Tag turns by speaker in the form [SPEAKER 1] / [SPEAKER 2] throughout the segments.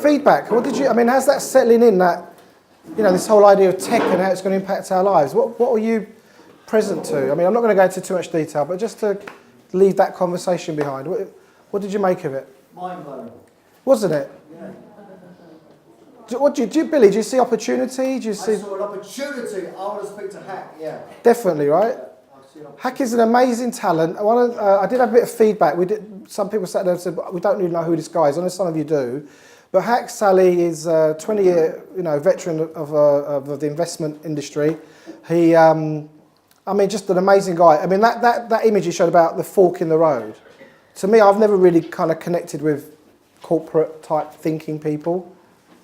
[SPEAKER 1] Feedback. What did you? I mean, how's that settling in? That this whole idea of tech and how it's going to impact our lives. What were you present to? I mean, I'm not going to go into too much detail, but just to leave that conversation behind. What did you make of it?
[SPEAKER 2] Mind blowing.
[SPEAKER 1] Wasn't it?
[SPEAKER 2] Yeah.
[SPEAKER 1] Billy? Do you see opportunity? Do you see?
[SPEAKER 2] I saw an opportunity. I want to speak to Hack. Yeah.
[SPEAKER 1] Definitely, right? Hack is an amazing talent. I did have a bit of feedback. Some people sat there and said, we don't really know who this guy is. I know some of you do. But Hack Sally is a 20-year veteran of the investment industry. He, just an amazing guy. I mean, that image you showed about the fork in the road, to me, I've never really kind of connected with corporate type thinking people.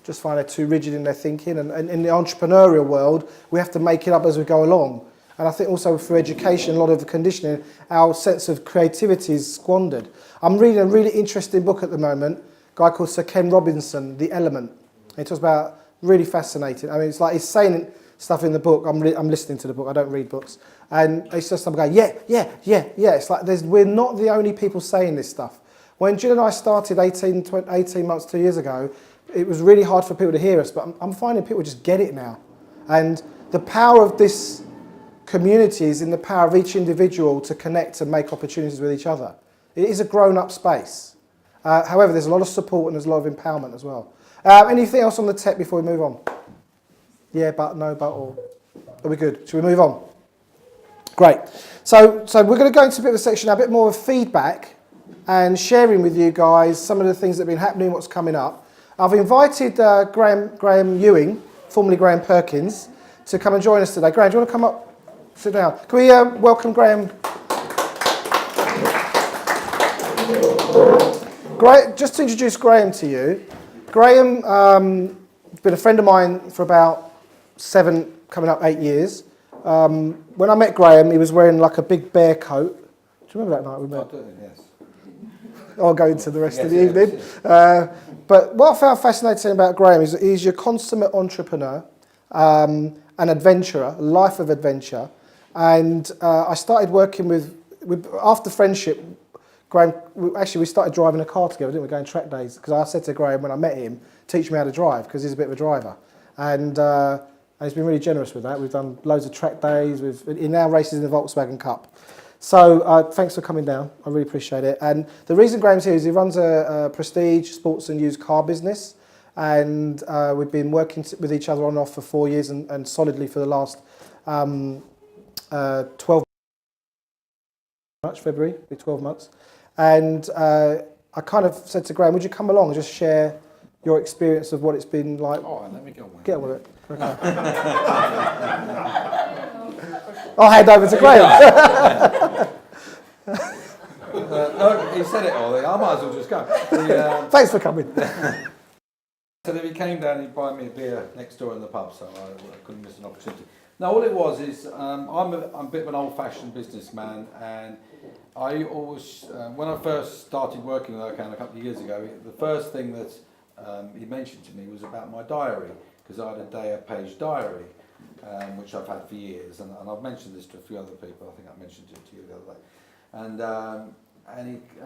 [SPEAKER 1] Just find they're too rigid in their thinking. And in the entrepreneurial world, we have to make it up as we go along. And I think also for education, a lot of the conditioning, our sense of creativity is squandered. I'm reading a really interesting book at the moment, a guy called Sir Ken Robinson, The Element. And he talks about, really fascinating. I mean, it's like he's saying stuff in the book. I'm listening to the book. I don't read books. And it's just I'm going, yeah. It's like we're not the only people saying this stuff. When Jill and I started 18 months, 2 years ago, it was really hard for people to hear us. But I'm finding people just get it now. And the power of this community is in the power of each individual to connect and make opportunities with each other. It is a grown-up space. However, there's a lot of support and there's a lot of empowerment as well. Anything else on the tech before we move on? Yeah, but, no, but, or. Are we good? Should we move on? Great. So we're going to go into a bit of a section now, a bit more of feedback and sharing with you guys some of the things that have been happening, what's coming up. I've invited Graham Ewing, formerly Graham Perkins, to come and join us today. Graham, do you want to come up? Sit down. Can we welcome Graham? Just to introduce Graham to you. Graham has been a friend of mine for about 7, coming up 8 years. When I met Graham, he was wearing like a big bear coat. Do you remember that night we met?
[SPEAKER 2] I do, yes.
[SPEAKER 1] I'll go into the rest of the evening. But what I found fascinating about Graham is that he's your consummate entrepreneur, an adventurer, a life of adventure. And I started working with after friendship, Graham, we started driving a car together, didn't we, going track days? Because I said to Graham when I met him, teach me how to drive, because he's a bit of a driver. And he's been really generous with that. We've done loads of track days. He now races in the Volkswagen Cup. So thanks for coming down. I really appreciate it. And the reason Graham's here is he runs a prestige sports and used car business. And we've been working with each other on and off for 4 years and solidly for the last 12 months, February, 12 months. And I kind of said to Graham, would you come along and just share your experience of what it's been like?
[SPEAKER 3] Oh, let me get on with it.
[SPEAKER 1] Get on with it. Okay. I'll hand over to Graham.
[SPEAKER 3] No, he said it all. I might as well just go.
[SPEAKER 1] Thanks for coming.
[SPEAKER 3] So then he came down, he'd buy me a beer next door in the pub, so I couldn't miss an opportunity. Now, all it was is, I'm a bit of an old-fashioned businessman, and I always, when I first started working with Erkan a couple of years ago, the first thing that he mentioned to me was about my diary, because I had a day-a-page diary, which I've had for years, and I've mentioned this to a few other people. I think I mentioned it to you the other day. And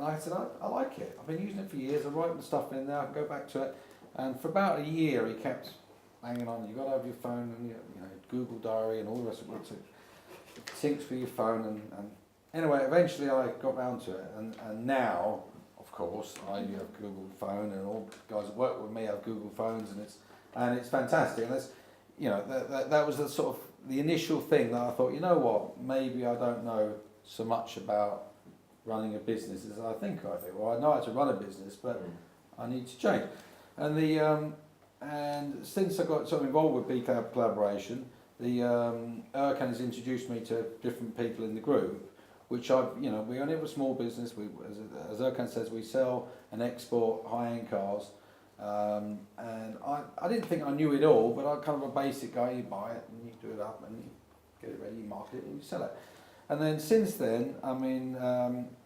[SPEAKER 3] I said, I like it. I've been using it for years. I'm writing stuff in there. I can go back to it. And for about a year, he kept hanging on. You've got to have your phone and Google Diary and all the rest of it. It syncs for your phone. And anyway, eventually I got round to it. And now, of course, I have Google Phone, and all the guys that work with me have Google Phones, and it's fantastic. And that's, that was the sort of the initial thing that I thought, you know what, maybe I don't know so much about running a business as I think I do. Well, I know how to run a business, but I need to change. And and since I got sort of involved with BeCollaboration, Erkan has introduced me to different people in the group, which we only have a small business. As Erkan says, we sell and export high-end cars. And I didn't think I knew it all, but I'm kind of a basic guy. You buy it and you do it up and you get it ready, you market it and you sell it. And then since then,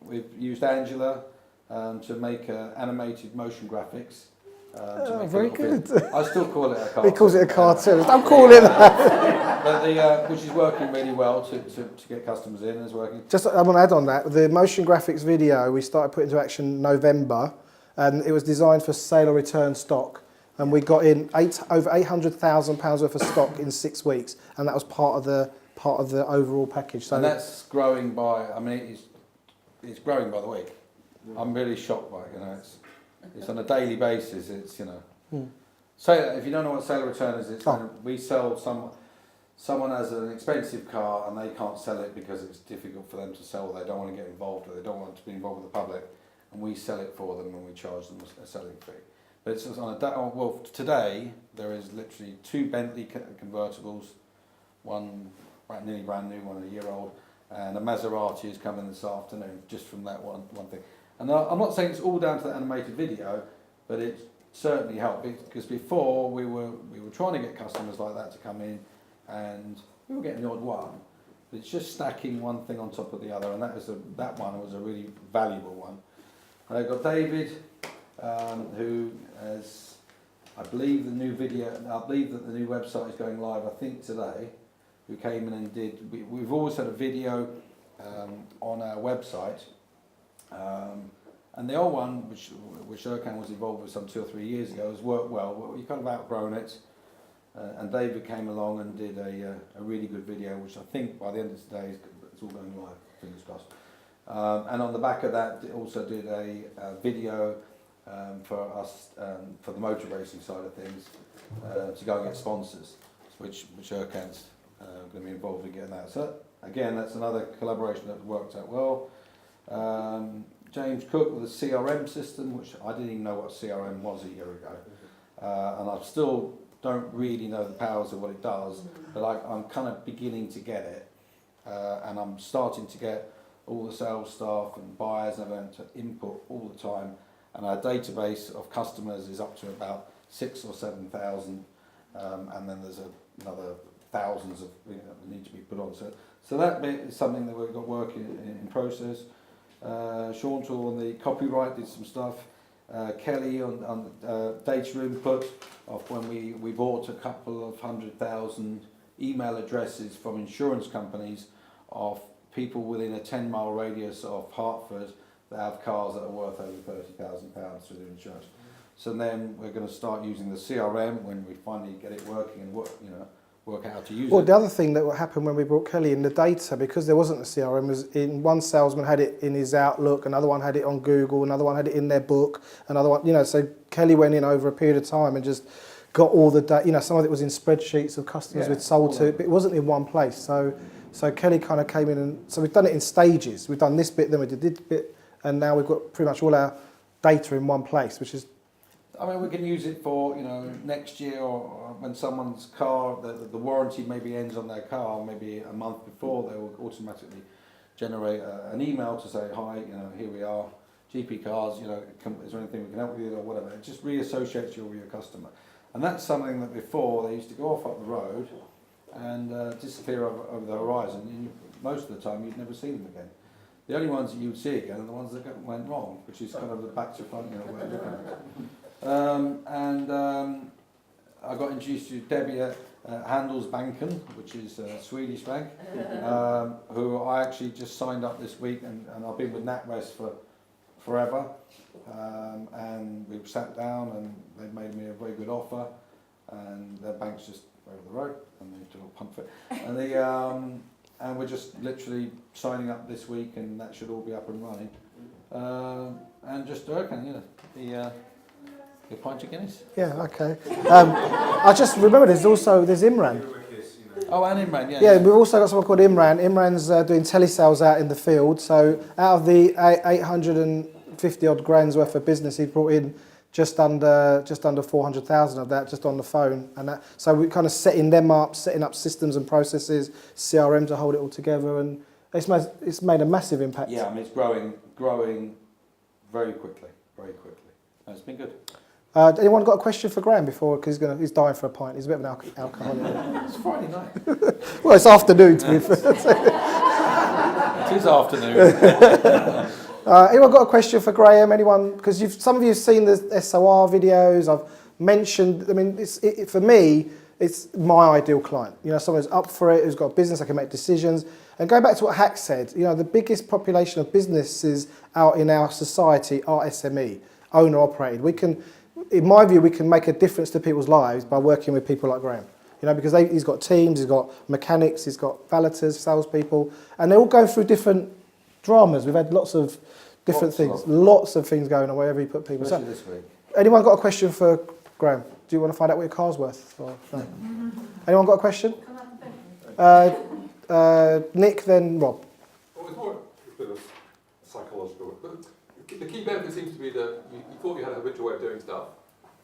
[SPEAKER 3] we've used Angela to make animated motion graphics.
[SPEAKER 1] Very good.
[SPEAKER 3] I still call it a cartoon.
[SPEAKER 1] He calls it a cartoon. I'm calling it that.
[SPEAKER 3] But which is working really well to get customers in, and it's working.
[SPEAKER 1] Just I want to add on that. The motion graphics video we started putting into action in November, and it was designed for sale or return stock. and we got in over £800,000 worth of stock in 6 weeks, and that was part of the overall package. So
[SPEAKER 3] and that's growing by. I mean, it's growing by the week. I'm really shocked by it. You know, it's on a daily basis. It's So if you don't know what sale or return is, it's when we sell someone has an expensive car and they can't sell it because it's difficult for them to sell. They don't want to get involved, or they don't want to be involved with the public, and we sell it for them and we charge them a selling fee. But it's on well, today there is literally 2 Bentley convertibles, one nearly brand new, one a year old, and a Maserati is coming this afternoon just from that one thing. And I'm not saying it's all down to the animated video, but it certainly helped, because before we were trying to get customers like that to come in, and we were getting the odd one, but it's just stacking one thing on top of the other, and that one was a really valuable one. And I've got David, who has, I believe that the new website is going live, I think today, who came in and we've always had a video on our website, and the old one, which Erkan was involved with some 2 or 3 years ago, has worked well. You kind of outgrown it, and David came along and did a really good video, which I think by the end of today it's all going live, fingers crossed. And on the back of that, also did a video for us, for the motor racing side of things, to go and get sponsors, which Erkan's going to be involved in getting that. So again, that's another collaboration that worked out well. James Cook with a CRM system, which I didn't even know what CRM was a year ago, and I still don't really know the powers of what it does, but I'm kind of beginning to get it, and I'm starting to get all the sales staff and buyers and everyone to input all the time, and our database of customers is up to about 6,000 or 7,000, and then there's another thousands of that need to be put on. So that bit is something that we've got working in process. Sean on the copyright did some stuff. Kelly on data input of when we bought a couple of 100,000 email addresses from insurance companies of people within a 10-mile radius of Hartford that have cars that are worth over £30,000 through the insurance. So then we're going to start using the CRM when we finally get it working and work out how to use it.
[SPEAKER 1] Well, the other thing that happened when we brought Kelly in, the data, because there wasn't a CRM, was one salesman had it in his Outlook, another one had it on Google, another one had it in their book, another one, so Kelly went in over a period of time and just got all the data, some of it was in spreadsheets of customers we'd sold to, but it wasn't in one place. So Kelly kind of came in, and so we've done it in stages. We've done this bit, then we did this bit, and now we've got pretty much all our data in one place, which is...
[SPEAKER 3] I mean, we can use it for, next year, or when someone's car, the warranty maybe ends on their car, maybe a month before, they will automatically generate an email to say, hi, here we are, GP Cars, is there anything we can help you with or whatever. It just reassociates you with your customer. And that's something that before, they used to go off up the road and disappear over the horizon. And most of the time, you'd never see them again. The only ones that you would see again are the ones that went wrong, which is kind of the back to front, way of looking at it. I got introduced to Debbie at Handelsbanken, which is a Swedish bank, who I actually just signed up this week, and I've been with NatWest for forever, and we've sat down and they've made me a very good offer, and their bank's just over the road, and they do a pump for it, and we're just literally signing up this week, and that should all be up and running, and just Erkan, the pint of Guinness.
[SPEAKER 1] Yeah, okay. I just remember there's Imran.
[SPEAKER 3] Oh, and Imran, yeah.
[SPEAKER 1] Yeah, we've also got someone called Imran. Imran's doing telesales out in the field. So out of the 850 odd grand's worth of business, he brought in just under 400,000 of that just on the phone. And so we're kind of setting up systems and processes, CRM to hold it all together, and it's made a massive impact.
[SPEAKER 3] Yeah, I mean it's growing very quickly, and it's been good.
[SPEAKER 1] Anyone got a question for Graham before? Because he's dying for a pint. He's a bit of an alcoholic.
[SPEAKER 3] It's Friday night.
[SPEAKER 1] Well, it's afternoon to be fair.
[SPEAKER 3] It is afternoon.
[SPEAKER 1] Anyone got a question for Graham? Anyone? Because some of you have seen the SOR videos. I've mentioned. I mean, for me, it's my ideal client. Someone who's up for it, who's got a business, I can make decisions. And going back to what Hack said, the biggest population of businesses out in our society are SME, owner operated. in my view, we can make a difference to people's lives by working with people like Graham. You know, because he's got teams, he's got mechanics, he's got valeters, salespeople, and they're all going through different dramas. We've had lots of different things, lots of things going on wherever you put people.
[SPEAKER 3] Especially this week.
[SPEAKER 1] Anyone got a question for Graham? Do you want to find out what your car's worth? Or no? Anyone got a question? Nick, then Rob.
[SPEAKER 4] Well, it's more a bit of psychological, but the key benefit seems to be that you thought you had a habitual way of doing stuff,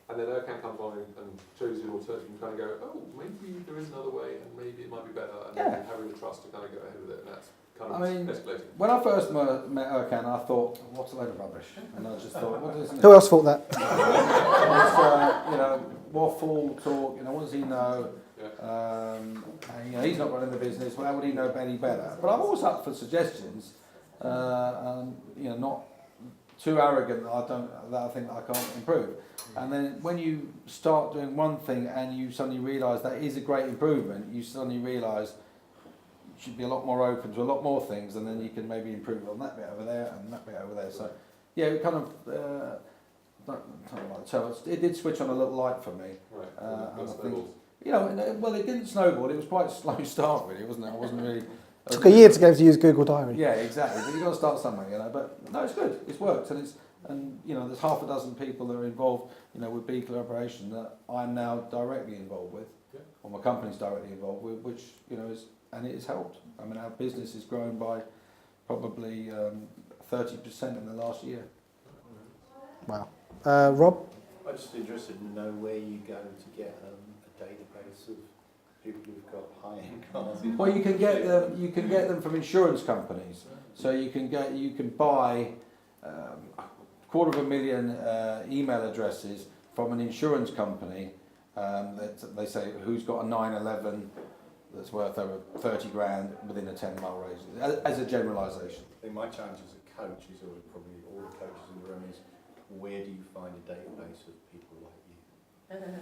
[SPEAKER 4] and then Erkan comes on and shows you an alternative, and you kind of go, oh, maybe there is another way, and maybe it might be better, and then having the trust to kind of go ahead with it, and that's kind of escalating.
[SPEAKER 3] When I first met Erkan, I thought, what's a load of rubbish? And I just thought, what is it?
[SPEAKER 1] Who else thought that?
[SPEAKER 3] You know, waffle, talk, you know, what does he know? And, you know, he's not running the business, well, how would he know any better? But I'm always up for suggestions, and, you know, not too arrogant that I think I can't improve. And then when you start doing one thing and you suddenly realise that is a great improvement, you suddenly realise you should be a lot more open to a lot more things, and then you can maybe improve on that bit over there and that bit over there. So, yeah, it kind of, so it did switch on a little light for me.
[SPEAKER 4] Right.
[SPEAKER 3] And I think, you know, well, it didn't snowball. It was quite a slow start, really, wasn't it? I wasn't really.
[SPEAKER 1] It took a year to go to use Google Diary.
[SPEAKER 3] Yeah, exactly. But you've got to start somewhere, you know. But no, it's good. It's worked, and you know, there's half a dozen people that are involved, you know, with BeCollaboration that I'm now directly involved with, or my company's directly involved with, which you know and it has helped. I mean, our business has grown by probably 30% in the last year.
[SPEAKER 1] Wow. Rob?
[SPEAKER 5] I'm just interested to know where you go to get a database of people who've got high-end cars.
[SPEAKER 3] Well, you can get them from insurance companies. So you can buy 250,000 email addresses from an insurance company that they say who's got a 911 that's worth over 30 grand within a 10-mile radius, as a generalisation.
[SPEAKER 5] I think my challenge as a coach is, or probably all the coaches in the room, is where do you find a database of people like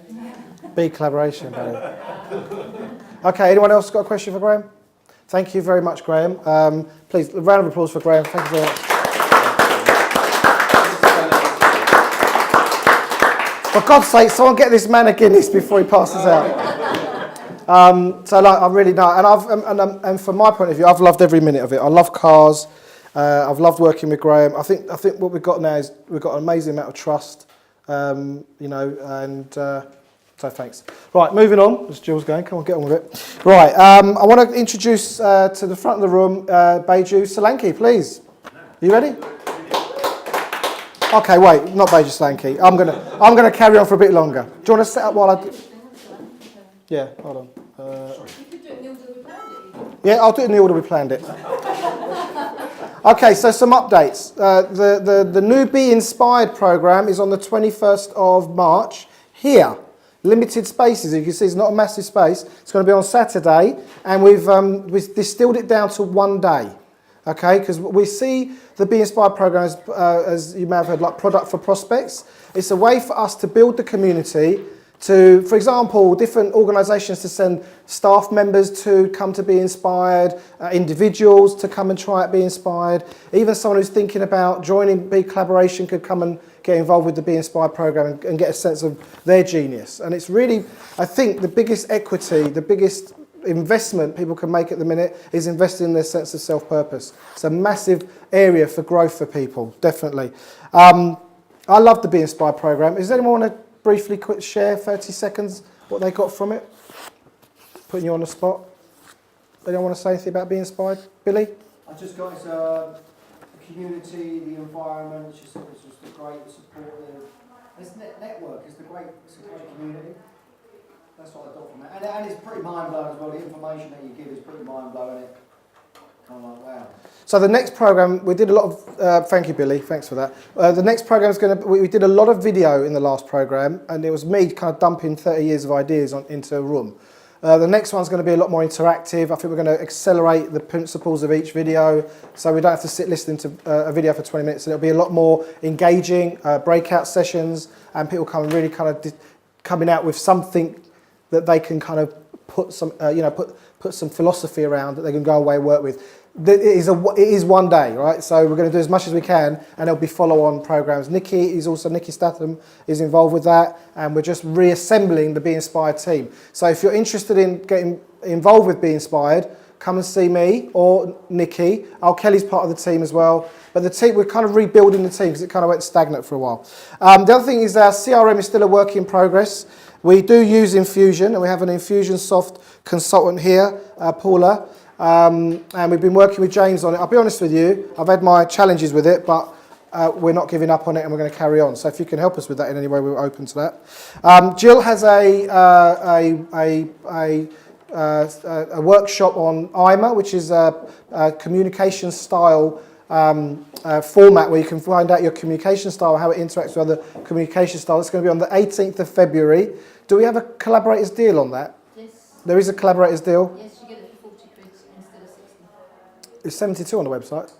[SPEAKER 5] you?
[SPEAKER 1] BeCollaboration, buddy. Okay, anyone else got a question for Graham? Thank you very much, Graham. Please, a round of applause for Graham. Thank you very much. For God's sake, someone get this man a Guinness before he passes out. So, like, I really know, and from my point of view, I've loved every minute of it. I love cars. I've loved working with Graham. I think what we've got now is we've got an amazing amount of trust. You know, and so thanks. Right, moving on. As Jill's going, come on, get on with it. Right, I want to introduce to the front of the room, Beju Solanki, please. You ready? Okay, wait, not Beju Solanki. I'm gonna carry on for a bit longer. Do you want to set up while I do? Yeah, hold on.
[SPEAKER 6] You could do it in the order we planned it.
[SPEAKER 1] Yeah, I'll do it in the order we planned it. Okay, so some updates. The new Be Inspired programme is on the 21st of March here. Limited spaces, you can see it's not a massive space. It's going to be on Saturday, and we've distilled it down to one day. Okay, because we see the Be Inspired programme as you may have heard, like product for prospects. It's a way for us to build the community, to, for example, different organisations to send staff members to come to Be Inspired, individuals to come and try out Be Inspired. Even someone who's thinking about joining BeCollaboration could come and get involved with the Be Inspired programme and get a sense of their genius. And it's really, I think, the biggest equity, the biggest investment people can make at the minute is investing in their sense of self-purpose. It's a massive area for growth for people, definitely. I love the Be Inspired programme. Does anyone want to briefly quick share, 30 seconds, what they got from it? Putting you on the spot. Anyone want to say anything about Be Inspired? Billy?
[SPEAKER 2] I just got the community, the environment. She said it's just a great supportive. It's network. It's a great community. That's what I got from it. And it's pretty mind blowing as well. The information that you give is pretty mind blowing. I'm like, wow.
[SPEAKER 1] So the next program, we did a lot of, thank you Billy, thanks for that. The next program is going to, we did a lot of video in the last program, and it was me kind of dumping 30 years of ideas into a room. The next one's going to be a lot more interactive. I think we're going to accelerate the principles of each video, so we don't have to sit listening to a video for 20 minutes. And it'll be a lot more engaging, breakout sessions, and people coming out with something that they can kind of put some, put some philosophy around that they can go away and work with. It is one day, right? So we're going to do as much as we can, and there'll be follow-on programs. Nikki Statham is involved with that, and we're just reassembling the Be Inspired team. So if you're interested in getting involved with Be Inspired, come and see me or Nikki. Kelly's part of the team as well. But the team, we're kind of rebuilding the team because it kind of went stagnant for a while. The other thing is our CRM is still a work in progress. We do use Infusion, and we have an Infusionsoft consultant here, Paula. And we've been working with James on it. I'll be honest with you, I've had my challenges with it, but we're not giving up on it, and we're going to carry on. So if you can help us with that in any way, we're open to that. Gill has a workshop on IMA, which is a communication style format where you can find out your communication style, how it interacts with other communication styles. It's going to be on the 18th of February. Do we have a Collaborators deal on that?
[SPEAKER 6] Yes.
[SPEAKER 1] There is a Collaborators deal?
[SPEAKER 6] Yes, you get it for 40 quid instead of 60.
[SPEAKER 1] It's 72 on the website?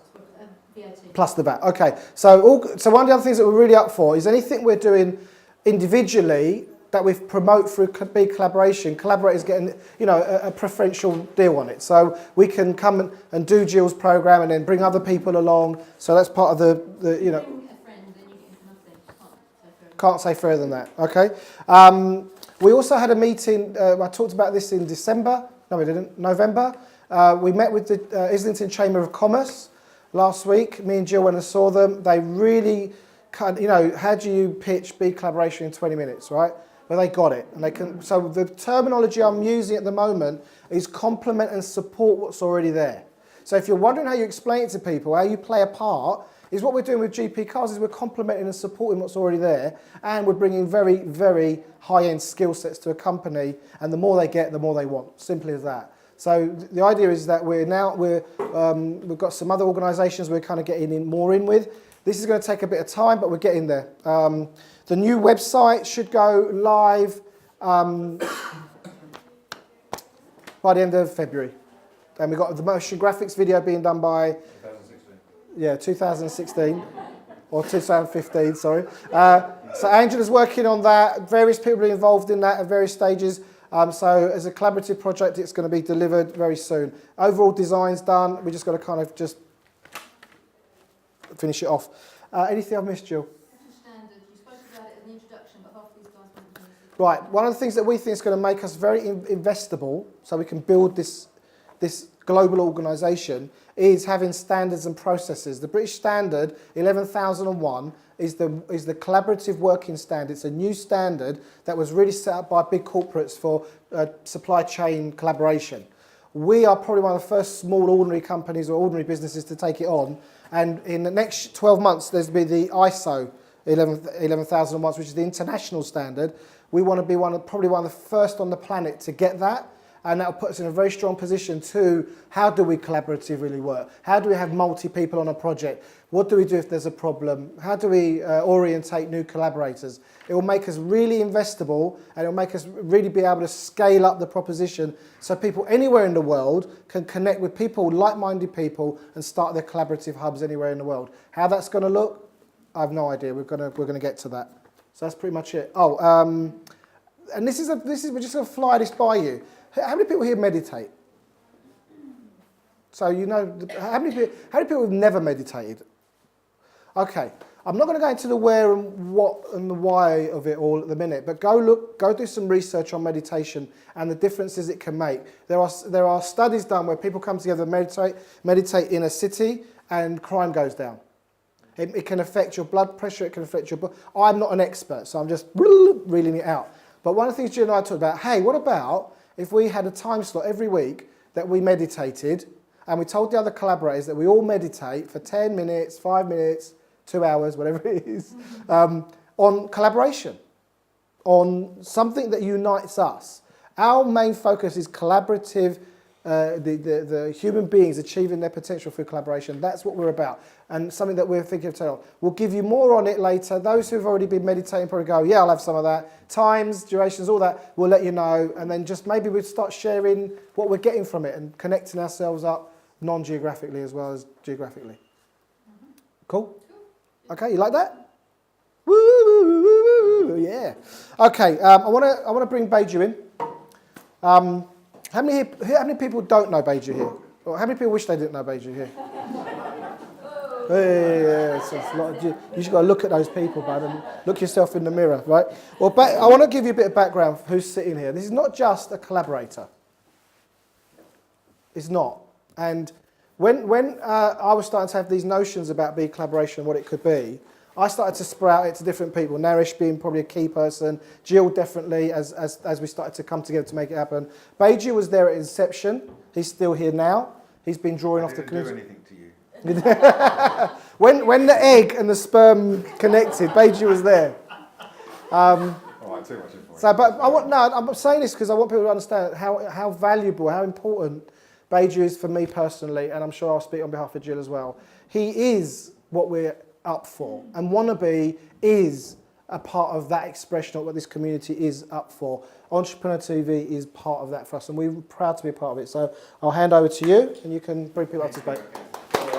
[SPEAKER 6] VAT.
[SPEAKER 1] Plus the VAT. Okay. So one of the other things that we're really up for is anything we're doing individually that we promote through BeCollaboration. Collaborators getting, a preferential deal on it. So we can come and do Gill's program and then bring other people along. So that's part of the
[SPEAKER 6] Bring a friend, then you get nothing.
[SPEAKER 1] Can't say further than that. Okay. We also had a meeting. I talked about this in December. No, we didn't. November. We met with the Islington Chamber of Commerce last week. Me and Gill went and saw them. They really, how do you pitch BeCollaboration in 20 minutes, right? But they got it, and they can. So the terminology I'm using at the moment is complement and support what's already there. So if you're wondering how you explain it to people, how you play a part, is what we're doing with GP Cars is we're complementing and supporting what's already there, and we're bringing very, very high-end skill sets to a company, and the more they get, the more they want. Simply as that. So the idea is that we've got some other organisations we're kind of getting more in with. This is going to take a bit of time, but we're getting there. The new website should go live by the end of February. And we've got the motion graphics video being done by 2016 or 2015, sorry. So Angela's working on that. Various people are involved in that at various stages. So as a collaborative project, it's going to be delivered very soon. Overall design's done. We just got to kind of just finish it off. Anything I've missed, Gill?
[SPEAKER 6] Standard. You spoke about it in the introduction, but half these guys won't know it.
[SPEAKER 1] Right. One of the things that we think is going to make us very investable, so we can build this global organisation, is having standards and processes. The British Standard 11001 is the collaborative working standard. It's a new standard that was really set up by big corporates for supply chain collaboration. We are probably one of the first small ordinary companies or ordinary businesses to take it on, and in the next 12 months there's be the ISO 11001, which is the international standard. We want to be probably one of the first on the planet to get that. And that will put us in a very strong position to how do we collaboratively work? How do we have multi-people on a project? What do we do if there's a problem? How do we orientate new collaborators? It will make us really investable, and it will make us really be able to scale up the proposition so people anywhere in the world can connect with people, like-minded people, and start their collaborative hubs anywhere in the world. How that's going to look, I have no idea. We're going to get to that. So that's pretty much it. Oh, and this is we're just going to fly this by you. How many people here meditate? So how many people have never meditated? Okay, I'm not going to go into the where and what and the why of it all at the minute, but go do some research on meditation and the differences it can make. There are studies done where people come together and meditate in a city, and crime goes down. It can affect your blood pressure. It can affect your. I'm not an expert, so I'm just reeling it out. But one of the things Jill and I talked about. Hey, what about if we had a time slot every week that we meditated, and we told the other collaborators that we all meditate for 10 minutes, 5 minutes, 2 hours, whatever it is, on collaboration, on something that unites us. Our main focus is collaborative, the human beings achieving their potential through collaboration. That's what we're about, and something that we're thinking of telling. We'll give you more on it later. Those who've already been meditating probably go, yeah, I'll have some of that. Times, durations, all that, we'll let you know, and then just maybe we'll start sharing what we're getting from it and connecting ourselves up non-geographically as well as geographically. Cool? Okay, you like that? Woo, woo, woo, woo, woo, yeah. Okay, I want to bring Beiju in. How many people don't know Beiju here? Well, how many people wish they didn't know Beiju here? Yeah, it's a lot of, you just got to look at those people, bud, and look yourself in the mirror, right? Well, I want to give you a bit of background for who's sitting here. This is not just a collaborator. It's not. And when I was starting to have these notions about BeCollaboration and what it could be, I started to sprout it to different people. Naresh being probably a key person, Gill definitely as we started to come together to make it happen. Beiju was there at inception. He's still here now. He's been drawing off the community.
[SPEAKER 7] Anything to you.
[SPEAKER 1] when the egg and the sperm connected, Beiju was there.
[SPEAKER 7] All right, too much information.
[SPEAKER 1] So, but I'm saying this because I want people to understand how valuable, how important Beiju is for me personally, and I'm sure I'll speak on behalf of Gill as well. He is what we're up for, and Wannabe is a part of that expression of what this community is up for. Entrepreneur TV is part of that for us, and we're proud to be a part of it. So I'll hand over to you, and you can bring people up to debate.
[SPEAKER 7] So, you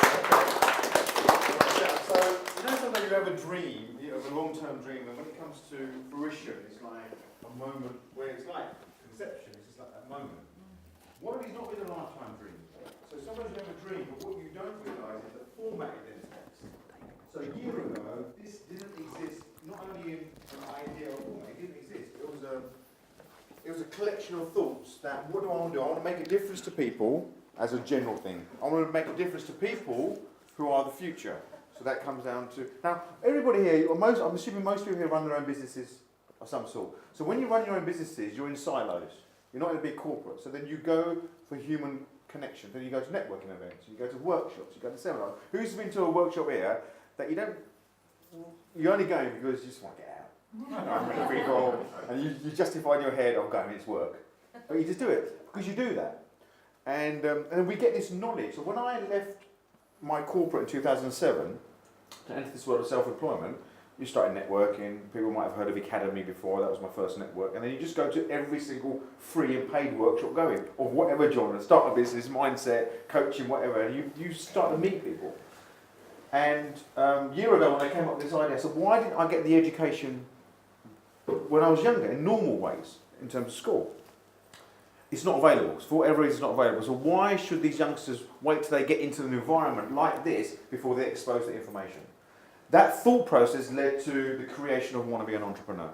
[SPEAKER 7] know, sometimes you have a dream, you have a long-term dream, and when it comes to fruition, it's like a moment where it's like conception, it's just like that moment. What if it's not been a lifetime dream? So sometimes you have a dream, but what you don't realise is the format it then takes. So a year ago, this didn't exist, not only in an idea or format, it didn't exist. It was a collection of thoughts that, what do I want to do? I want to make a difference to people as a general thing. I want to make a difference to people who are the future. So that comes down to, now everybody here, or most, I'm assuming most people here run their own businesses of some sort. So when you run your own businesses, you're in silos. You're not in a big corporate. So then you go for human connection. Then you go to networking events. You go to workshops. You go to seminars. Who's been to a workshop here that you're only going because you just want to get out? People, and you justify in your head, I'm going, it's work. But you just do it, because you do that. And we get this knowledge. So when I left my corporate in 2007 to enter this world of self-employment, you started networking. People might have heard of Academy before, that was my first network. And then you just go to every single free and paid workshop going, of whatever genre, start a business, mindset, coaching, whatever, and you start to meet people. And a year ago when I came up with this idea, I said, why didn't I get the education when I was younger, in normal ways, in terms of school? It's not available. For whatever reason, it's not available. So why should these youngsters wait till they get into an environment like this before they're exposed to information? That thought process led to the creation of Wanna Be an Entrepreneur.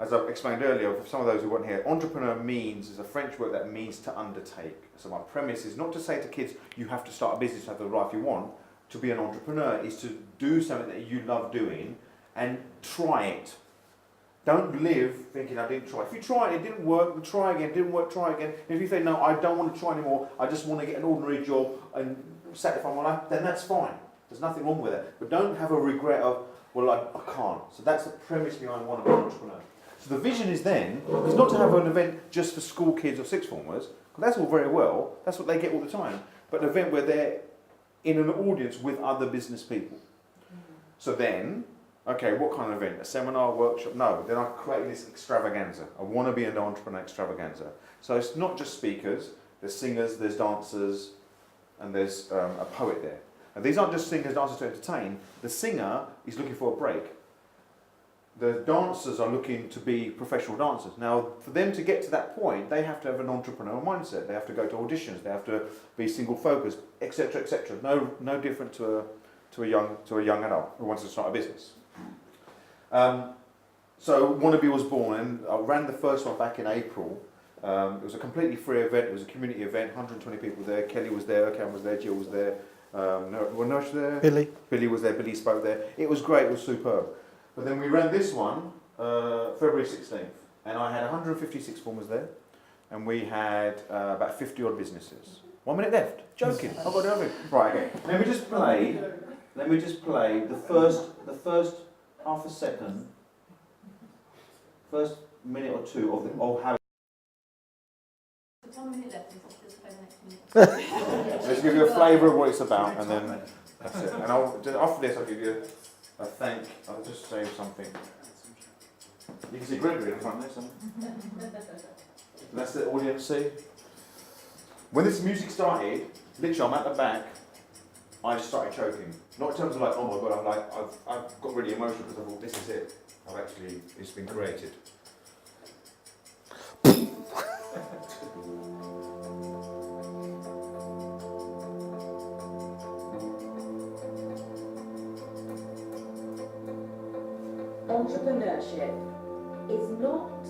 [SPEAKER 7] As I explained earlier, for some of those who weren't here, entrepreneur is a French word that means to undertake. So my premise is not to say to kids, you have to start a business to have the life you want. To be an entrepreneur is to do something that you love doing and try it. Don't live thinking, I didn't try. If you try it, it didn't work, try again, didn't work, try again. And if you say, no, I don't want to try anymore, I just want to get an ordinary job and satisfy my life, then that's fine. There's nothing wrong with it. But don't have a regret of, well, I can't. So that's the premise behind Wanna Be an Entrepreneur. So the vision is not to have an event just for school kids or sixth formers, because that's all very well, that's what they get all the time, but an event where they're in an audience with other business people. So then, okay, what kind of event? A seminar, workshop? No, then I created this extravaganza. I want to be an entrepreneur extravaganza. So it's not just speakers, there's singers, there's dancers, and there's a poet there. And these aren't just singers, dancers to entertain. The singer is looking for a break. The dancers are looking to be professional dancers. Now, for them to get to that point, they have to have an entrepreneurial mindset. They have to go to auditions. They have to be single focused, etc., etc. No different to a young adult who wants to start a business. So Wannabe was born, and I ran the first one back in April. It was a completely free event. It was a community event. 120 people there. Kelly was there. Erkan was there. Gill was there. Was there? Billy was there. Billy spoke there. It was great. It was superb. But then we ran this one February 16th, and I had 156 formers there, and we had about 50 odd businesses. 1 minute left. Joking. I've got to do right. Okay. Let me just play the first half a second, first minute or two of how.
[SPEAKER 6] 1 minute left. Let's play the next minute.
[SPEAKER 7] Let's give you a flavour of what it's about, and then that's it. And after this, I'll give you a thank. I'll just say something. You can see Gregory in front there. That's the audience see. When this music started, literally, I'm at the back. I just started choking. Not in terms of like, oh my god, I'm like, I've got really emotional because I thought, this is it. It's been created.
[SPEAKER 8] Entrepreneurship is not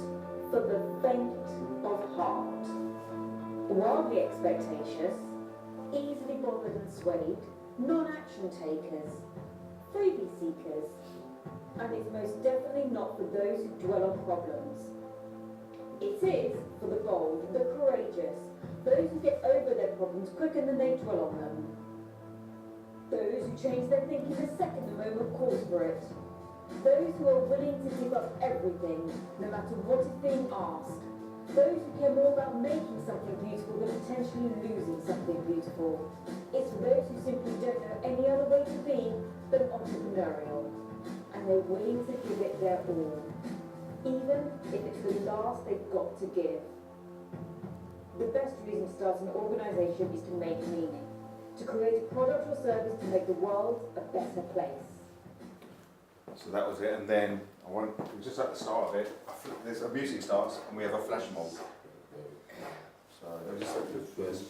[SPEAKER 8] for the faint of heart. Wildly expectatious, easily bothered and swayed, non-action takers, freebie seekers, and it's most definitely not for those who dwell on problems. It is for the bold, the courageous, those who get over their problems quicker than they dwell on them. Those who change their thinking the second the moment calls for it. Those who are willing to give up everything, no matter what is being asked. Those who care more about making something beautiful than potentially losing something beautiful. It's for those who simply don't know any other way to be than entrepreneurial. And they're willing to give it their all, even if it's the last they've got to give. The best reason to start an organisation is to make meaning, to create a product or service to make the world a better place.
[SPEAKER 7] So that was it, and then just at the start of it, there's a music starts and we have a flash mob. So I'll just say the first.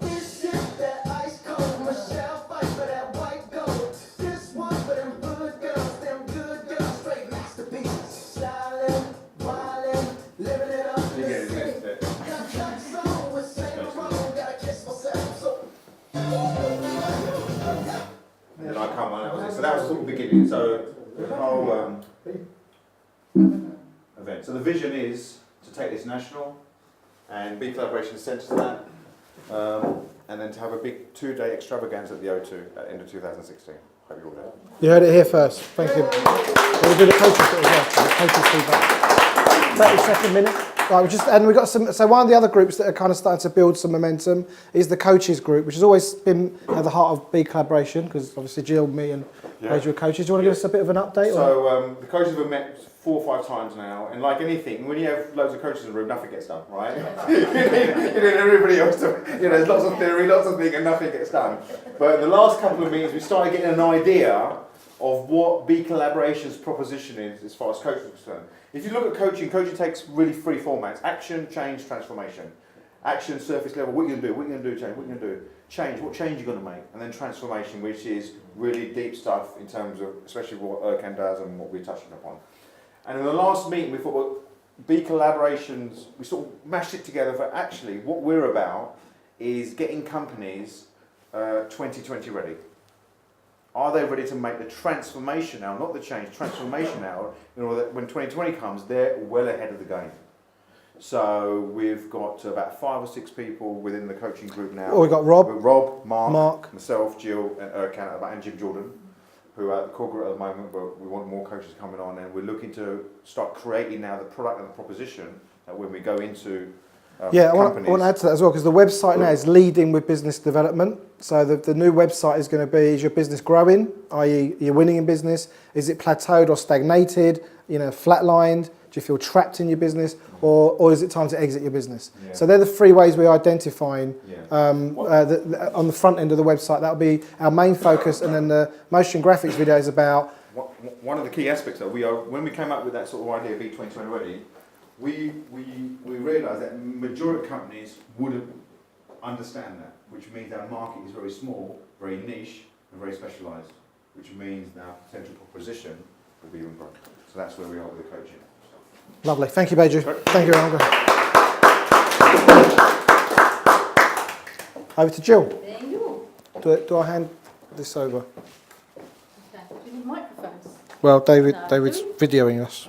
[SPEAKER 9] This is that ice cold Michelle fight for that white gold. This one for them good girls, straight masterpieces. Stylin', wildin', living it up in the city. Got that song with Saint Laurent, gotta kiss myself so.
[SPEAKER 7] And then I come on, that was it. So that was sort of the beginning. So the whole event. So the vision is to take this national and BeCollaboration centre to that. And then to have a big 2-day extravaganza at the O2 at the end of 2016. Hope you're all there.
[SPEAKER 1] You heard it here first. Thank you. We'll do the coaches bit as well. The coaches feedback. 30-second minute. Right, and we've got some. So one of the other groups that are kind of starting to build some momentum is the coaches group, which has always been at the heart of BeCollaboration, because obviously Jill, me, and Paige were coaches. Do you want to give us a bit of an update?
[SPEAKER 7] So the coaches have met 4 or 5 times now, and like anything, when you have loads of coaches in the room, nothing gets done, right? you need everybody else to, there's lots of theory, lots of things, and nothing gets done. But in the last couple of meetings, we started getting an idea of what BeCollaboration's proposition is as far as coaching is concerned. If you look at coaching, coaching takes really 3 formats: action, change, transformation. Action, surface level, what are you going to do, what are you going to do, change, what are you going to do, change, what change you're going to make, and then transformation, which is really deep stuff in terms of, especially what Erkan does and what we're touching upon. And in the last meeting, we thought, well, BeCollaborations, we sort of mashed it together for actually what we're about is getting companies 2020 ready. Are they ready to make the transformation now, not the change, transformation now, in order that when 2020 comes, they're well ahead of the game. So we've got about 5 or 6 people within the coaching group now.
[SPEAKER 1] Oh, we've got Rob,
[SPEAKER 7] Mark, myself, Jill, and Erkan, and Jim Jordan, who are at the core group at the moment, but we want more coaches coming on, and we're looking to start creating now the product and the proposition that when we go into
[SPEAKER 1] I want to add to that as well, because the website now is leading with business development. So the new website is going to be: is your business growing, i.e. you're winning in business? Is it plateaued or stagnated, flatlined? Do you feel trapped in your business, or is it time to exit your business? Yeah. So they're the 3 ways we're identifying on the front end of the website. That'll be our main focus, and then the motion graphics video is about...
[SPEAKER 7] One of the key aspects that when we came up with that sort of idea, Be 2020 Ready, we realised that majority of companies wouldn't understand that, which means our market is very small, very niche, and very specialised, which means our potential proposition will be even greater. So that's where we are with the coaching.
[SPEAKER 1] Lovely. Thank you, Beju. Thank you, Olga. Over to Jill.
[SPEAKER 6] There you
[SPEAKER 1] Do I hand this over?
[SPEAKER 6] Okay. Do you need microphones?
[SPEAKER 1] Well, David's
[SPEAKER 6] No.
[SPEAKER 1] videoing us.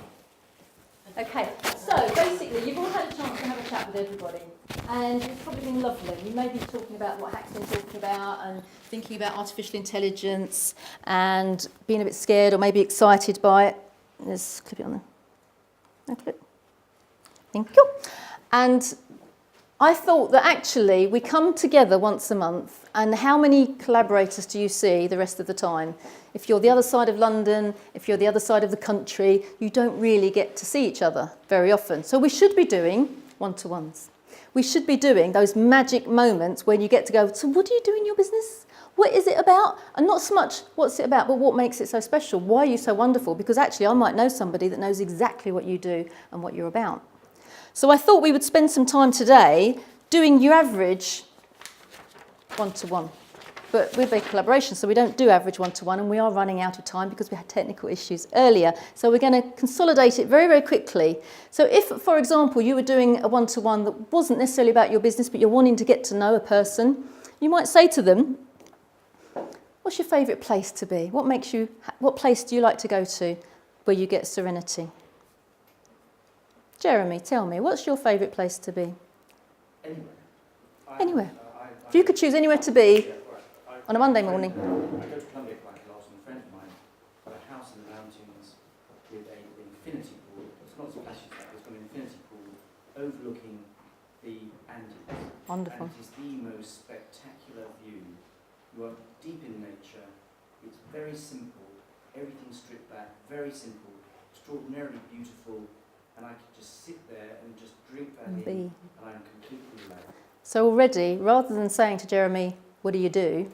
[SPEAKER 6] Okay, so basically you've all had a chance to have a chat with everybody, and it's probably been lovely. You may be talking about what Hack's been talking about and thinking about artificial intelligence and being a bit scared or maybe excited by it. Let's clip it on there. No clip. Thank you. And I thought that actually we come together once a month, and how many collaborators do you see the rest of the time? If you're the other side of London, if you're the other side of the country, you don't really get to see each other very often. So we should be doing one-to-ones. We should be doing those magic moments when you get to go, so what do you do in your business? What is it about? And not so much what's it about, but what makes it so special? Why are you so wonderful? Because actually I might know somebody that knows exactly what you do and what you're about. So I thought we would spend some time today doing your average one-to-one. But we're BeCollaboration, so we don't do average one-to-one, and we are running out of time because we had technical issues earlier. So we're going to consolidate it very, very quickly. So if, for example, you were doing a one-to-one that wasn't necessarily about your business, but you're wanting to get to know a person, you might say to them, what's your favourite place to be? What place do you like to go to where you get serenity? Jeremy, tell me, what's your favourite place to be? Anywhere. If you could choose anywhere to be on a Monday morning.
[SPEAKER 10] I go to Colombia quite a lot, and a friend of mine got a house in the mountains with an infinity pool. It's not so flashy, it's got an infinity pool overlooking the Andes.
[SPEAKER 6] Wonderful.
[SPEAKER 10] And it is the most spectacular view. You are deep in nature. It's very simple. Everything's stripped back. Very simple. Extraordinarily beautiful. And I could just sit there and just drink that in, and I'm completely relaxed.
[SPEAKER 6] So already, rather than saying to Jeremy, what do you do?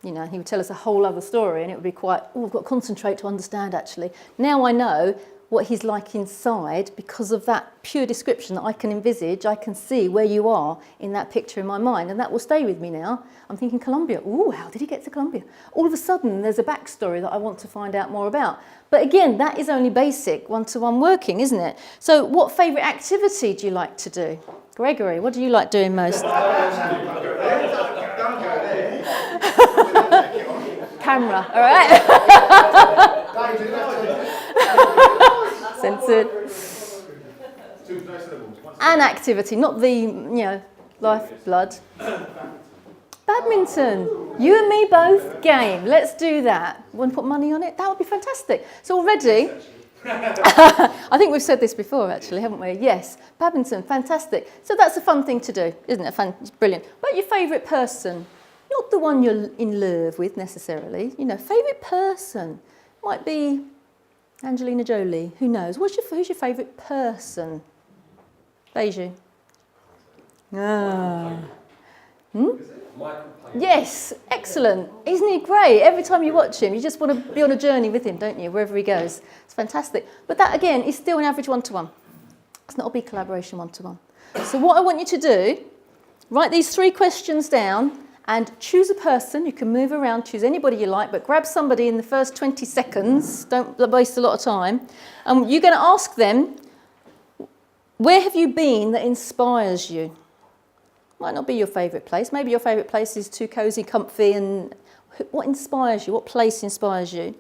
[SPEAKER 6] You know, he would tell us a whole other story, and it would be quite, oh, I've got to concentrate to understand actually. Now I know what he's like inside because of that pure description that I can envisage. I can see where you are in that picture in my mind, and that will stay with me now. I'm thinking Colombia. Ooh, how did he get to Colombia? All of a sudden, there's a backstory that I want to find out more about. But again, that is only basic one-to-one working, isn't it? So what favourite activity do you like to do? Gregory, what do you like doing most? Camera, all right? Censored. An activity, not the, lifeblood. Badminton. You and me both, game. Let's do that. Want to put money on it? That would be fantastic. So already, I think we've said this before actually, haven't we? Yes, badminton, fantastic. So that's a fun thing to do, isn't it? It's brilliant. But your favourite person, not the one you're in love with necessarily, favourite person. Might be Angelina Jolie, who knows? Who's your favourite person? Beiju. Yes, excellent. Isn't he great? Every time you watch him, you just want to be on a journey with him, don't you? Wherever he goes. It's fantastic. But that, again, is still an average one-to-one. It's not a BeCollaboration one-to-one. So what I want you to do, write these 3 questions down and choose a person. You can move around, choose anybody you like, but grab somebody in the first 20 seconds. Don't waste a lot of time. And you're going to ask them, where have you been that inspires you? Might not be your favourite place. Maybe your favourite place is too cosy, comfy, and what inspires you? What place inspires you?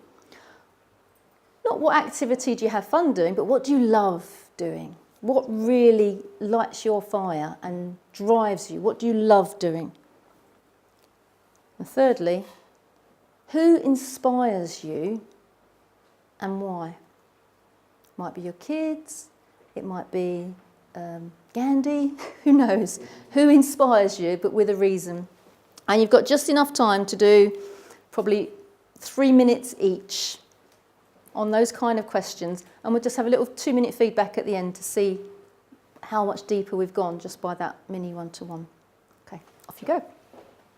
[SPEAKER 6] Not what activity do you have fun doing, but what do you love doing? What really lights your fire and drives you? What do you love doing? And thirdly, who inspires you and why? Might be your kids, it might be Gandhi, who knows? Who inspires you, but with a reason. And you've got just enough time to do probably 3 minutes each on those kind of questions. And we'll just have a little 2-minute feedback at the end to see how much deeper we've gone just by that mini one-to-one. Okay, off you go.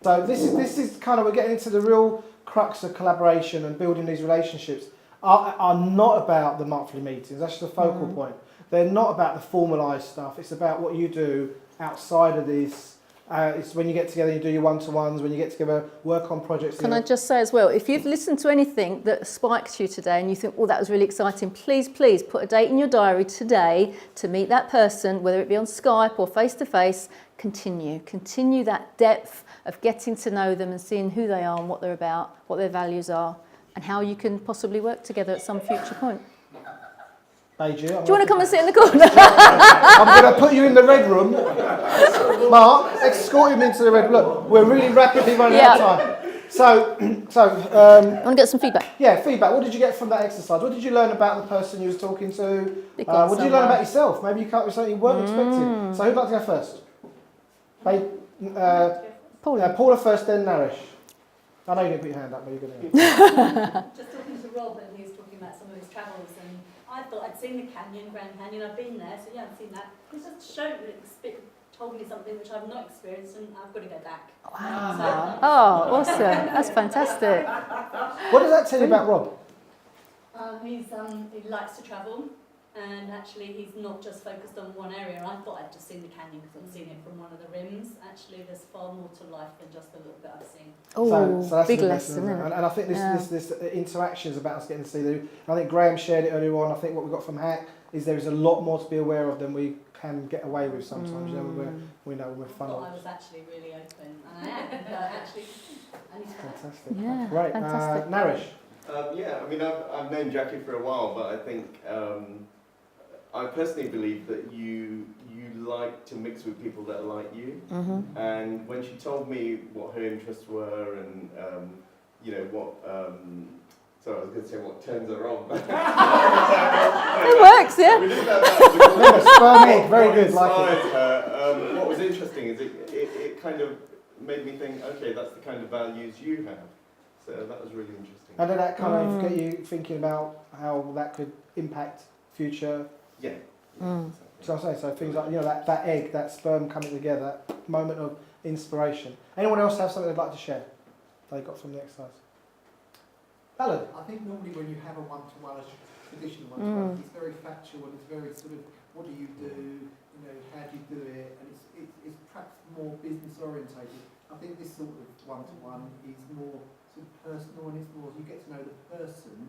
[SPEAKER 1] So this is kind of, we're getting into the real crux of collaboration and building these relationships are not about the monthly meetings. That's the focal point. They're not about the formalised stuff. It's about what you do outside of this. It's when you get together, you do your one-to-ones, when you get together, work on projects.
[SPEAKER 6] Can I just say as well, if you've listened to anything that spiked you today and you think, oh, that was really exciting, please put a date in your diary today to meet that person, whether it be on Skype or face-to-face. Continue that depth of getting to know them and seeing who they are and what they're about, what their values are, and how you can possibly work together at some future point.
[SPEAKER 1] Beiju,
[SPEAKER 6] do you want to come and sit in the corner?
[SPEAKER 1] I'm going to put you in the red room. Mark, escort him into the red room. Look, we're really rapidly running out of time. So,
[SPEAKER 6] I want to get some feedback.
[SPEAKER 1] Yeah, feedback. What did you get from that exercise? What did you learn about the person you was talking to? What did you learn about yourself? Maybe you can't something you weren't expecting. So who'd like to go first? Paula first, then Naresh. I know you didn't put your hand up, but you're going to.
[SPEAKER 11] Just talking to Rob, and he was talking about some of his travels, and I thought I'd seen the canyon, Grand Canyon. I've been there, so yeah, I've seen that. It just told me something which I've not experienced, and I've got to go back.
[SPEAKER 6] Wow! Oh, awesome! That's fantastic.
[SPEAKER 1] What does that tell you about Rob?
[SPEAKER 11] He likes to travel. And actually, he's not just focused on one area. I thought I'd just seen the canyon because I'd seen it from one of the rims. Actually, there's far more to life than just the little bit I've seen.
[SPEAKER 6] Oh,
[SPEAKER 1] so that's
[SPEAKER 6] big
[SPEAKER 1] a good
[SPEAKER 6] lesson, isn't it?
[SPEAKER 1] And I think this interaction is about us getting to see the. I think Graham shared it earlier on. I think what we got from Hack is there is a lot more to be aware of than we can get away with sometimes. You know, we know when we're
[SPEAKER 11] I
[SPEAKER 1] fun.
[SPEAKER 11] thought I was actually really open, and I am. But actually, I need to.
[SPEAKER 1] Fantastic.
[SPEAKER 6] Yeah,
[SPEAKER 1] Great.
[SPEAKER 6] fantastic.
[SPEAKER 1] Narish.
[SPEAKER 12] Yeah, I mean, I've known Jackie for a while, but I think I personally believe that you like to mix with people that are like you.
[SPEAKER 6] Mm-hmm.
[SPEAKER 12] And when she told me what her interests were and you know what, sorry, I was going to say what turns her on.
[SPEAKER 6] It works, yeah.
[SPEAKER 12] We didn't have that.
[SPEAKER 1] Sperm egg, very good. Like
[SPEAKER 12] Inspired
[SPEAKER 1] it.
[SPEAKER 12] her. What was interesting is it kind of made me think, okay, that's the kind of values you have. So that was really interesting.
[SPEAKER 1] And did that kind of get you thinking about how that could impact future?
[SPEAKER 12] Yeah.
[SPEAKER 1] So I'm saying, so things like, you know, that egg, that sperm coming together, that moment of inspiration. Anyone else have something they'd like to share they got from the exercise? Alan?
[SPEAKER 13] I think normally when you have a one-to-one, a traditional one-to-one, it's very factual and it's very sort of, what do, you know, how do you do it, and it's perhaps more business orientated. I think this sort of one-to-one is more sort of personal, and it's more you get to know the person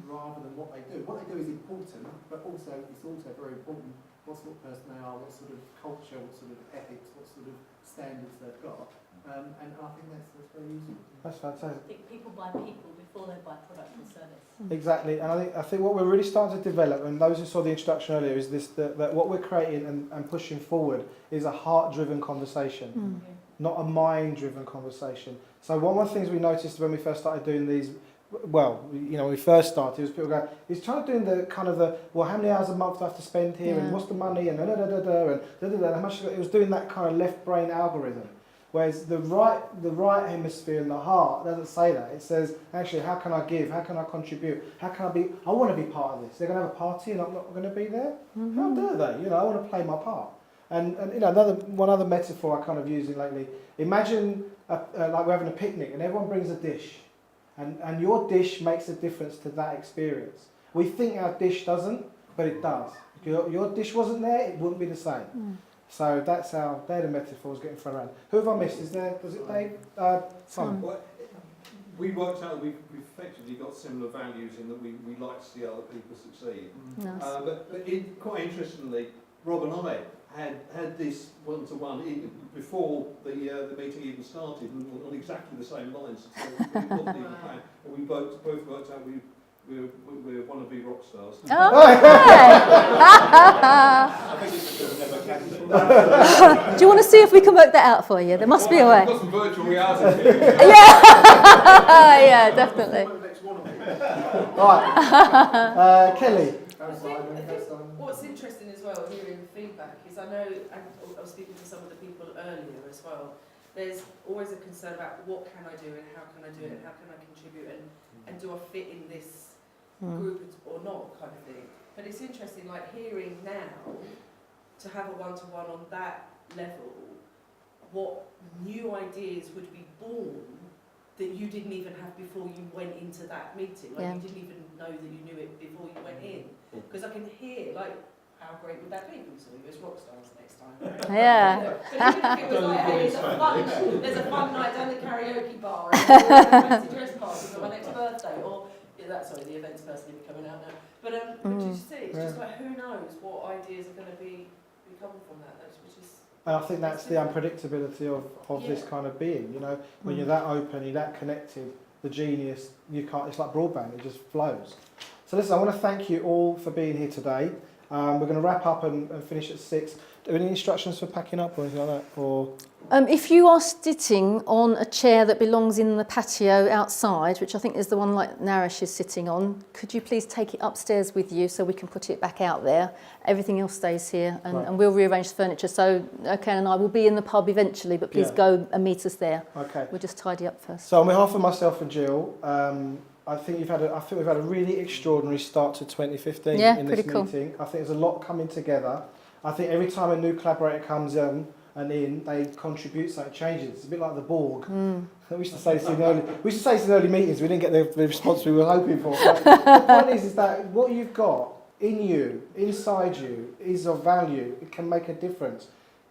[SPEAKER 13] rather than what they do. What they do is important, but also it's also very important what sort of person they are, what sort of culture, what sort of ethics, what sort of standards they've got, and I think that's very useful.
[SPEAKER 1] That's fantastic.
[SPEAKER 11] I think people buy people before they buy product or service.
[SPEAKER 1] Exactly, and I think what we're really starting to develop, and those who saw the introduction earlier, is this that what we're creating and pushing forward is a heart-driven conversation, not a mind-driven conversation. So one of the things we noticed when we first started doing these, well, you know, when we first started, was people go, he's trying to do the kind of the, well, how many hours a month do I have to spend here, and what's the money, and how much, it was doing that kind of left brain algorithm. Whereas the right hemisphere and the heart doesn't say that. It says, actually, how can I give? How can I contribute? How can I be? I want to be part of this. They're going to have a party and I'm not going to be there. How dare they? You know, I want to play my part. And you know, one other metaphor I kind of using lately. Imagine like we're having a picnic and everyone brings a dish, and your dish makes a difference to that experience. We think our dish doesn't, but it does. If your dish wasn't there, it wouldn't be the same. So that's how they're the metaphors getting thrown around. Who have I missed? Is there? Was it Dave? Simon.
[SPEAKER 5] Well, we worked out that we've effectively got similar values in that we like to see other people succeed.
[SPEAKER 6] Nice.
[SPEAKER 5] But quite interestingly, Rob and I had this one-to-one before the meeting even started, on exactly the same lines. So it wasn't even planned. And we both worked out we want to be rock stars.
[SPEAKER 6] Oh,
[SPEAKER 7] I think it's because never can do.
[SPEAKER 6] do you want to see if we can work that out for you? There must be a way.
[SPEAKER 4] We've got some virtual reality here.
[SPEAKER 6] Yeah, yeah, definitely.
[SPEAKER 1] Right, Kelly.
[SPEAKER 14] I think what's interesting as well, hearing the feedback, is I know, and I was speaking to some of the people earlier as well, there's always a concern about what can I do and how can I do it and how can I contribute and do I fit in this group or not kind of thing. But it's interesting, like hearing now, to have a one-to-one on that level, what new ideas would be born that you didn't even have before you went into that meeting. Like you didn't even know that you knew it before you went in. Because I can hear, like, how great would that be? So we go rock stars next time. Right?
[SPEAKER 6] Yeah.
[SPEAKER 14] But even if it was like, hey, there's a fun night down the karaoke bar, and fancy dress party for my next birthday, or the events person will be coming out now. But you see, it's just like who knows what ideas are going to be coming from that, which is.
[SPEAKER 1] And I think that's the unpredictability of this kind of being. You know, when you're that open, you're that connected, the genius, you can't. It's like broadband; it just flows. So listen, I want to thank you all for being here today. We're going to wrap up and finish at 6. Do you have any instructions for packing up or anything like that? Or
[SPEAKER 6] if you are sitting on a chair that belongs in the patio outside, which I think is the one like Narish is sitting on, could you please take it upstairs with you so we can put it back out there? Everything else stays here, and we'll rearrange the furniture. So Erkan and I will be in the pub eventually, but please go and meet us there. Okay. We'll just tidy up first.
[SPEAKER 1] So on behalf of myself and Gill, I think we've had a really extraordinary start to 2015 in this meeting. I think there's a lot coming together. I think every time a new collaborator comes in, they contribute, so it changes. It's a bit like the Borg. We used to say this in early meetings. We didn't get the response we were hoping for. But the point is that what you've got in you, inside you, is of value, it can make a difference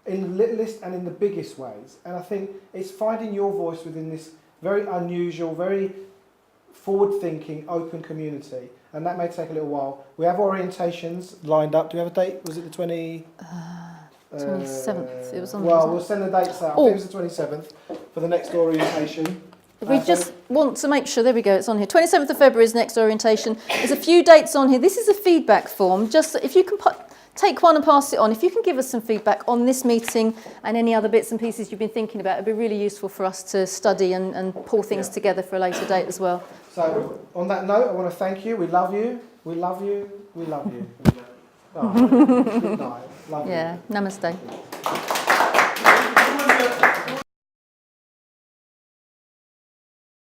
[SPEAKER 1] in the littlest and in the biggest ways. And I think it's finding your voice within this very unusual, very forward-thinking, open community. And that may take a little while. We have orientations lined up. Do we have a date? Was it the
[SPEAKER 6] 27th. It was on.
[SPEAKER 1] Well, we'll send the dates out. I think it was the 27th for the next orientation.
[SPEAKER 6] We just want to make sure, there we go, it's on here. 27th of February is next orientation. There's a few dates on here. This is a feedback form. Just if you can take one and pass it on. If you can give us some feedback on this meeting and any other bits and pieces you've been thinking about, it'd be really useful for us to study and pull things together for a later date as well.
[SPEAKER 1] So, on that note, I want to thank you. We love you. We love you. We love you. Oh, good night. Love you.
[SPEAKER 6] Yeah, namaste.